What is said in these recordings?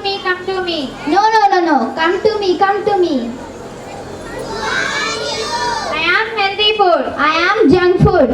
me, come to me. No, no, no, no. Come to me, come to me. I am healthy food. I am junk food.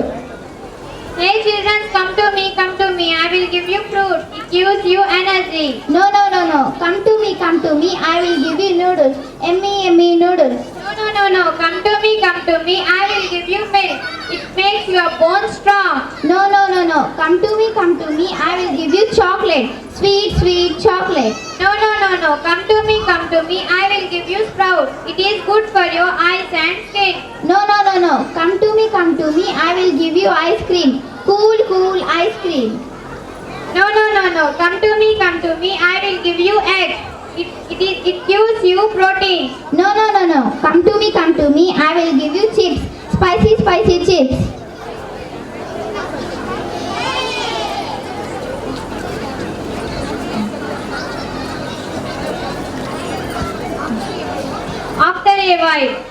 Hey children, come to me, come to me. I will give you fruit. It gives you energy. No, no, no, no. Come to me, come to me. I will give you noodles. Yummy, yummy noodles. No, no, no, no. Come to me, come to me. I will give you milk. It makes your bones strong. No, no, no, no. Come to me, come to me. I will give you chocolate. Sweet, sweet chocolate. No, no, no, no. Come to me, come to me. I will give you sprout. It is good for your eyes and skin. No, no, no, no. Come to me, come to me. I will give you ice cream. Cool, cool ice cream. No, no, no, no. Come to me, come to me. I will give you eggs. It gives you protein. No, no, no, no. Come to me, come to me. I will give you chips. Spicy, spicy chips. After a while.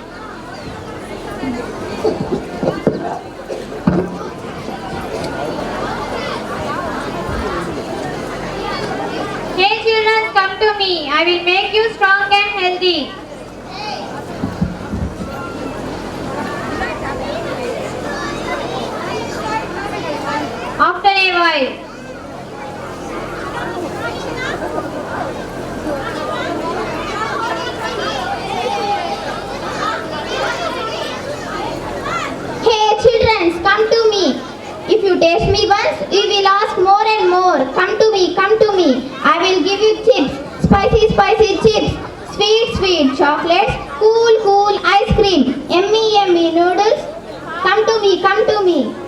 Hey children, come to me. I will make you strong and healthy. After a while. Hey children, come to me. If you taste me once, you will ask more and more. Come to me, come to me. I will give you chips. Spicy, spicy chips. Sweet, sweet chocolates. Cool, cool ice cream. Yummy, yummy noodles. Come to me, come to me.